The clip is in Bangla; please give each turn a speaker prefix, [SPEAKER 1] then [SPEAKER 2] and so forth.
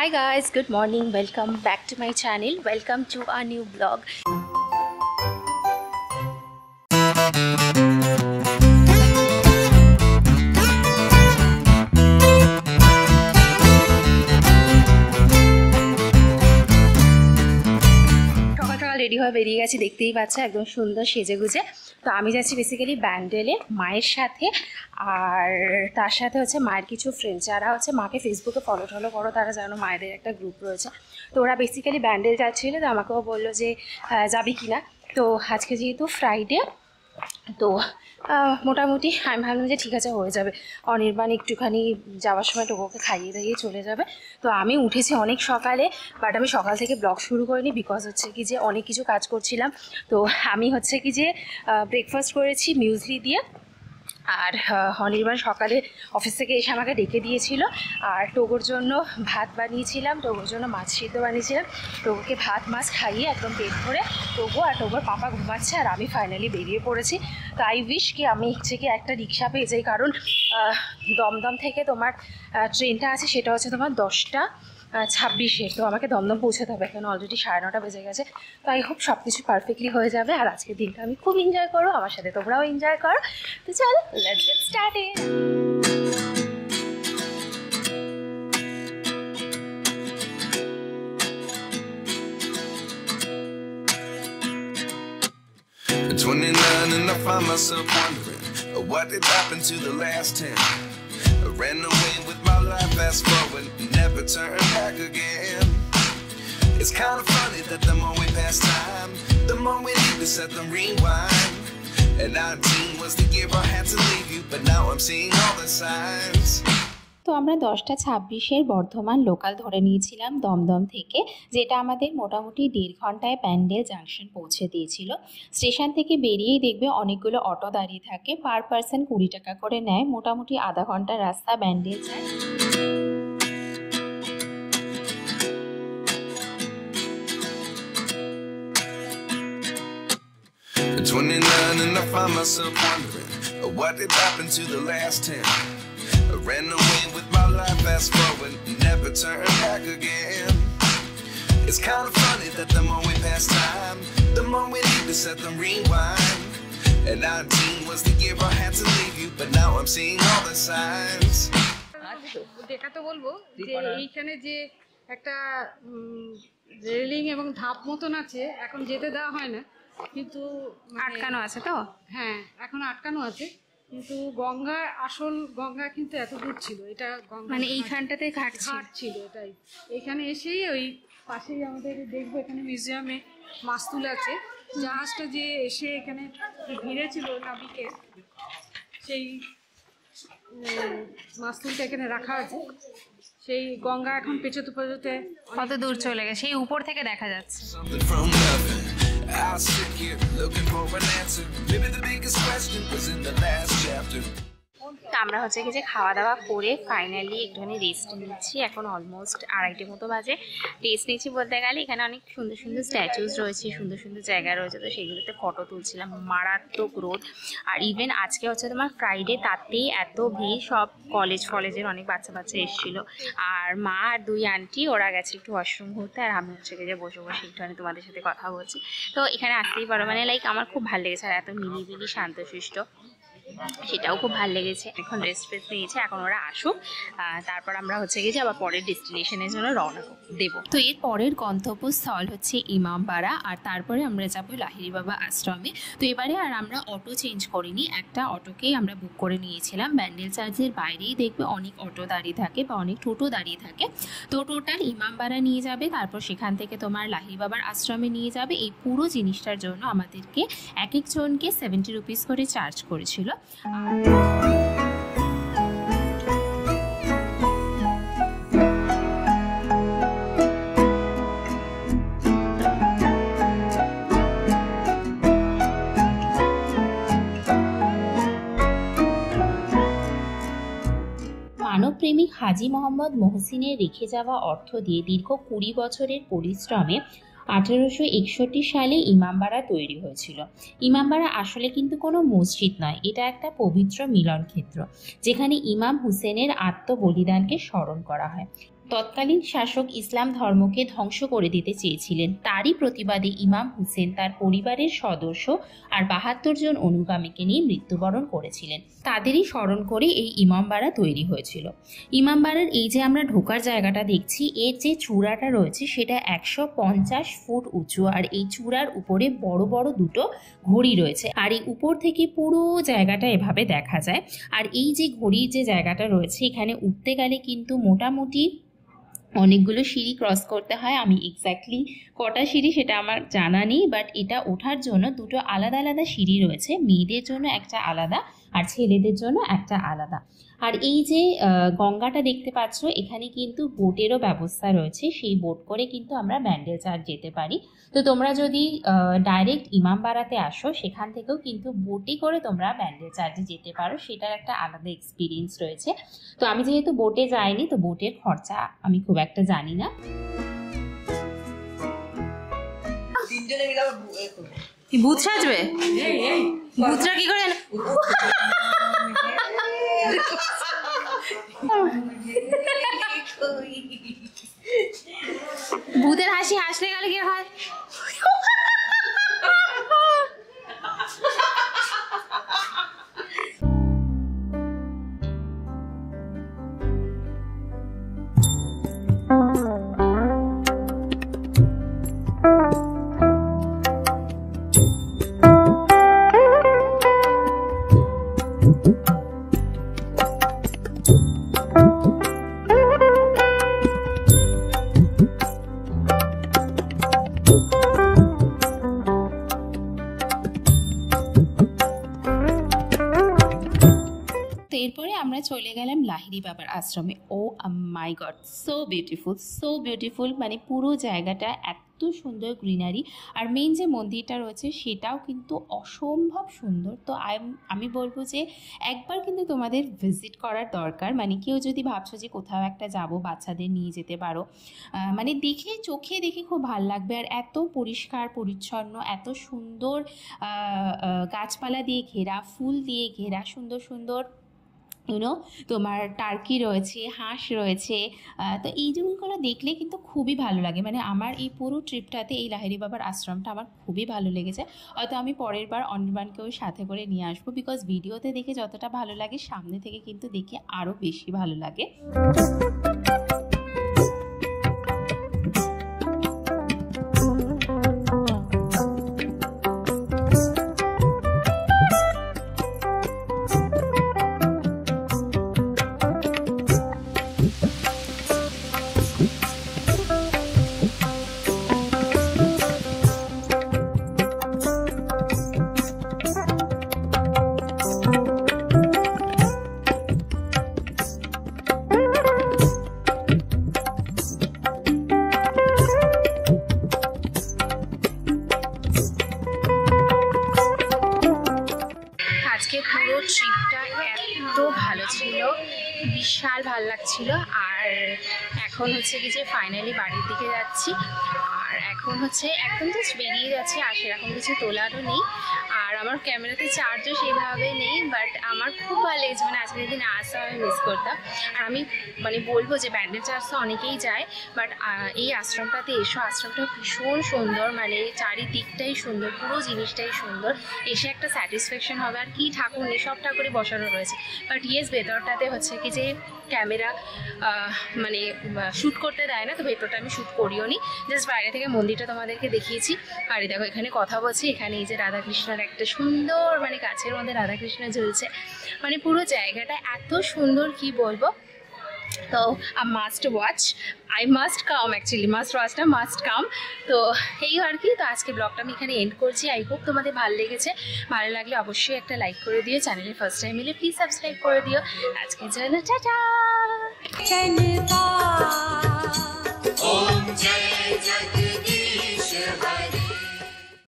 [SPEAKER 1] Hi guys, good morning. Welcome back to my channel. Welcome to our new vlog. Ready হয়ে বেরিয়ে গেছি, দেখতেই পাচ্ছ একদম সুন্দর সেজে গুজে। তো আমি যাচ্ছি বেসিক্যালি ব্যান্ডেলে মায়ের সাথে, আর তার সাথে হচ্ছে মায়ের কিছু ফ্রেন্ড যারা হচ্ছে মাকে ফেসবুকে ফলো করো, তারা জানো মায়েদের একটা গ্রুপ রয়েছে। তো ওরা বেসিক্যালি ব্যান্ডেল যাচ্ছিলো, তো আমাকেও বললো যে যাবি কি না। তো আজকে যেহেতু ফ্রাইডে, তো মোটামুটি আমি ভাবলাম যে ঠিক আছে হয়ে যাবে। অনির্বাণ একটুখানি যাওয়ার সময় টোকোকে খাইয়ে দাইয়ে চলে যাবে। তো আমি উঠেছি অনেক সকালে, বাট আমি সকাল থেকে ব্লগ শুরু করিনি, বিকজ হচ্ছে কি যে অনেক কিছু কাজ করছিলাম। তো আমি হচ্ছে কি যে ব্রেকফাস্ট করেছি মিউজলি দিয়ে, আর অনির্বাণ সকালে অফিস থেকে এসে আমাকে ডেকে দিয়েছিল। আর টোগোর জন্য ভাত বানিয়েছিলাম, টোগোর জন্য মাছ সিদ্ধ বানিয়েছিলাম। টোগোকে ভাত মাছ খাইয়ে একদম পেট ভরে টোগো আর টোগোর পাপা ঘুমাচ্ছে, আর আমি ফাইনালি বেরিয়ে পড়েছি। তো আই উইশ কি আমি হচ্ছে কি একটা রিক্সা পেয়ে যাই, কারণ দমদম থেকে তোমার ট্রেনটা আছে, সেটা হচ্ছে তোমার 10:26। তো আমাকে দমদম পৌঁছাতে হবে, এখন অলরেডি 9:30 বেজে গেছে। তো আই হোপ সব কিছু পারফেক্টলি হয়ে যাবে, আর আজকের দিনটা আমি খুব এনজয় করো, আমার সাথে তোমরাও এনজয় করো। তো চলো, let's get started.
[SPEAKER 2] At 29 and I find myself wondering what did happen to the last 10. I ran away with my life, fast forward, never turn back again. It's kind of funny that the more we pass time, the more we need to set them rewind. And 19 was the year I had to leave you, but now I'm seeing all the signs.
[SPEAKER 1] তো আমরা 10:26 বর্ধমান লোকাল ধরে নিয়েছিলাম দমদম থেকে, যেটা আমাদের মোটামুটি 1.5 ঘন্টায় প্যান্ডেল জাংশন পৌঁছে দিয়েছিল। স্টেশন থেকে বেরিয়েই দেখবে অনেকগুলো অটো দাঁড়িয়ে থাকে, পার পার্সন 20 টাকা করে নেয়। মোটামুটি আধা ঘন্টার রাস্তা ব্যান্ডেল যায়।
[SPEAKER 2] 29 and I find myself wondering what did happen to the last 10. I ran away with my life, fast forward, never turn back again. It's kind of funny that the more we pass time, the more we need to set them rewind. And 19 was the year I had to leave you, but now I'm seeing all the signs.
[SPEAKER 3] দেখাতে বলবো যে এইখানে যে একটা রেলিং এবং ধাপ মতন আছে, এখন যেতে দেওয়া হয় না, কিন্তু
[SPEAKER 1] আটকানো আছে। তো
[SPEAKER 3] হ্যাঁ, এখন আটকানো আছে, কিন্তু গঙ্গা, আসল গঙ্গা কিন্তু এত দূর ছিল। এটা গঙ্গা
[SPEAKER 1] মানে এইখানটাতে ঘাট
[SPEAKER 3] ছিল, এটাই। এখানে এসেই ওই পাশেই আমাদের দেখবো, এখানে মিউজিয়ামে মাস্তুল আছে। জাহাজটা যে এসে এখানে ভিড়েছিল নাবিকের, সেই মাস্তুলটা এখানে রাখা আছে। সেই গঙ্গা এখন পেছোতে পেছোতে
[SPEAKER 1] কত দূর চলে গেছে, সেই উপর থেকে দেখা যাচ্ছে।
[SPEAKER 2] I'll sit here looking for an answer. Maybe the biggest question was in the last chapter.
[SPEAKER 1] আমরা হচ্ছে কি যে খাওয়া দাওয়া করে ফাইনালি একটুখানি রেস্ট নিচ্ছি। এখন অলমোস্ট 2:30 মতো বাজে। রেস্ট নিচ্ছি বলতে গেলে এখানে অনেক সুন্দর সুন্দর স্ট্যাচুস রয়েছে, সুন্দর সুন্দর জায়গা রয়েছে, তো সেগুলোতে ফটো তুলছিলাম। মারাত্মক রোদ, আর ইভেন আজকে হচ্ছে তোমার ফ্রাইডে, তাতেই এত ভিড়। সব কলেজের অনেক বাচ্চা এসেছিলো, আর মা আর 2 আন্টি ওরা গেছে একটু ওয়াশরুম ঘুরতে, আর আমি হচ্ছে কি যে বসে একটুখানি তোমাদের সাথে কথা বলছি। তো এখানে আসতেই পারো, মানে লাইক আমার খুব ভালো লেগেছে, আর এত নিরিবিলি শান্তশিষ্ট, সেটাও খুব ভালো লেগেছে। এখন রেস্ট নিয়েছে, এখন ওরা আসুক, তারপর আমরা হচ্ছে গিয়ে আবার পরের ডেস্টিনেশনের জন্য রওনা দেবো। তো এর পরের গন্তব্যস্থল হচ্ছে ইমামবাড়া, আর তারপরে আমরা যাবো লাহিড়ী বাবা আশ্রমে। তো এবারে আর আমরা অটো চেঞ্জ করিনি, একটা অটোকেই আমরা বুক করে নিয়েছিলাম। ব্যান্ডেল চার্চের বাইরেই দেখবে অনেক অটো দাঁড়িয়ে থাকে বা অনেক টোটো দাঁড়িয়ে থাকে। তো টোটাল ইমামবাড়া নিয়ে যাবে, তারপর সেখান থেকে তোমার লাহিড়ী বাবার আশ্রমে নিয়ে যাবে। এই পুরো জিনিসটার জন্য আমাদেরকে এক একজনকে 70 রুপিস করে চার্জ করেছিল। মানবপ্রেমিক হাজী মোহাম্মদ মহসিনের রেখে যাওয়া অর্থ দিয়ে দীর্ঘ 20 বছরের পরিশ্রমে 1861 সালে ইমামবাড়া তৈরি হয়েছিল। ইমামবাড়া আসলে কিন্তু কোনো মসজিদ নয়, এটা একটা পবিত্র মিলন ক্ষেত্র, যেখানে ইমাম হুসেনের আত্মবলিদানকে স্মরণ করা হয়।
[SPEAKER 4] তৎকালীন শাসক ইসলাম ধর্মকে ধ্বংস করে দিতে চেয়েছিলেন। তারই প্রতিবাদে ইমাম হুসেন তার পরিবারের সদস্য আর ৭২ জন অনুগামীকে নিয়ে মৃত্যুবরণ করেছিলেন। তাদেরই স্মরণ করে এই ইমামবাড়া তৈরি হয়েছিল। ইমামবাড়ার এই যে আমরা ঢোকার জায়গাটা দেখছি, এর যে চূড়াটা রয়েছে সেটা ১৫০ ফুট উঁচু, আর এই চূড়ার উপরে বড় বড় দুটো ঘড়ি রয়েছে, আর এই উপর থেকে পুরো জায়গাটা এভাবে দেখা যায়। আর এই যে ঘড়ির যে জায়গাটা রয়েছে, এখানে উঠতে গেলে কিন্তু মোটামুটি অনেকগুলো সিঁড়ি ক্রস করতে হয়। আমি এক্স্যাক্টলি কটা সিঁড়ি সেটা আমার জানা নেই, বাট এটা ওঠার জন্য দুটো আলাদা আলাদা সিঁড়ি রয়েছে, মেয়েদের জন্য একটা আলাদা আর ছেলেদের জন্য একটা আলাদা। আর এই যে গঙ্গাটা দেখতে পাচ্ছ, এখানে কিন্তু বোটেরও ব্যবস্থা রয়েছে, সেই বোট করে কিন্তু আমরা ব্যান্ডেল চার্চ যেতে পারি। তো তোমরা যদি ডাইরেক্ট ইমামবাড়াতে আসো, সেখান থেকেও কিন্তু বোটে করে তোমরা ব্যান্ডেল চার্চে যেতে পারো, সেটার একটা আলাদা এক্সপিরিয়েন্স রয়েছে। তো আমি যেহেতু বোটে যাইনি, তো বোটের খরচা আমি খুব একটা জানি না।
[SPEAKER 1] ভূত সাজবে? ভূতরা কি করে ভূতের হাসি হাসলে গেলে কি হয়?
[SPEAKER 4] এরপরে আমরা চলে গেলাম লাহিড়ী বাবার আশ্রমে। Oh my god, so beautiful, so beautiful. মানে পুরো জায়গাটা এত সুন্দর গ্রিনারি, আর মেইন যে মন্দিরটা রয়েছে সেটাও কিন্তু অসম্ভব সুন্দর। তো আমি বলবো যে একবার কিন্তু তোমাদের ভিজিট করার দরকার। মানে কেউ যদি ভাবছো যে কোথাও একটা যাব, বাচ্চাদের নিয়ে যেতে পারো। মানে দেখে, চোখে দেখে খুব ভালো লাগবে। আর এত পরিষ্কার পরিচ্ছন্ন, এত সুন্দর গাছপালা দিয়ে ঘেরা, ফুল দিয়ে ঘেরা, সুন্দর সুন্দর তোমার টার্কি রয়েছে, হাঁস রয়েছে। তো এই জিনিসগুলো দেখলে কিন্তু খুবই ভালো লাগে। মানে আমার এই পুরো ট্রিপটাতে এই লাহিড়ী বাবার আশ্রমটা আমার খুবই ভালো লেগেছে। হয়তো আমি পরের বার অনির্বাণকেও সাথে করে নিয়ে আসবো, বিকজ ভিডিওতে দেখে যতটা ভালো লাগে, সামনে থেকে কিন্তু দেখে আরও বেশি ভালো লাগে।
[SPEAKER 1] পুরো ট্রিপটা এত ভালো ছিল, বিশাল ভালো লাগছিল। আর এখন হচ্ছে কি যে ফাইনালি বাড়ির দিকে যাচ্ছি, আর এখন হচ্ছে একদম জাস্ট বেরিয়ে যাচ্ছি, আর সেরকম কিছু তোলারও নেই। আর আমার ক্যামেরাতে চার্জও সেইভাবে নেই, বাট আমার খুব ভালো লেগেছে। মানে আজকের দিন আসা আমি মিস করতাম। আর আমি মানে বলবো যে ব্যান্ডেল চার্চ তো অনেকেই যায়, বাট এই আশ্রমটাতে এসো, আশ্রমটা ভীষণ সুন্দর। মানে চারিদিকটাই সুন্দর, পুরো জিনিসটাই সুন্দর। এসে একটা স্যাটিসফ্যাকশন হবে। আর কি ঠাকুর নেই, সব ঠাকুরই বসানো রয়েছে, বাট ইয়েস ভেতরটাতে হচ্ছে কি যে ক্যামেরা মানে শ্যুট করতে দেয় না, তো ভেতরটা আমি শ্যুট করিও নি, জাস্ট বাইরে থেকে মন্দিরটা তোমাদেরকে দেখিয়েছি। আর দেখো এখানে কথা বলছি, এখানে এই যে রাধাকৃষ্ণের একটা সুন্দর মানে গাছের মধ্যে রাধাকৃষ্ণ ঝুলছে। মানে পুরো জায়গাটা এত সুন্দর, কি বলবো। তো must watch, I must come, actually must watch না, মাস্ট কাম। তো এই আর কি। তো আজকে ব্লগটা আমি এখানে এন্ড করছি। আই হোপ তোমাদের ভালো লেগেছে। ভালো লাগলে অবশ্যই একটা লাইক করে দিও, চ্যানেলে ফার্স্ট টাইম এলে প্লিজ সাবস্ক্রাইব করে দিও। আজকের জন্য টাটা।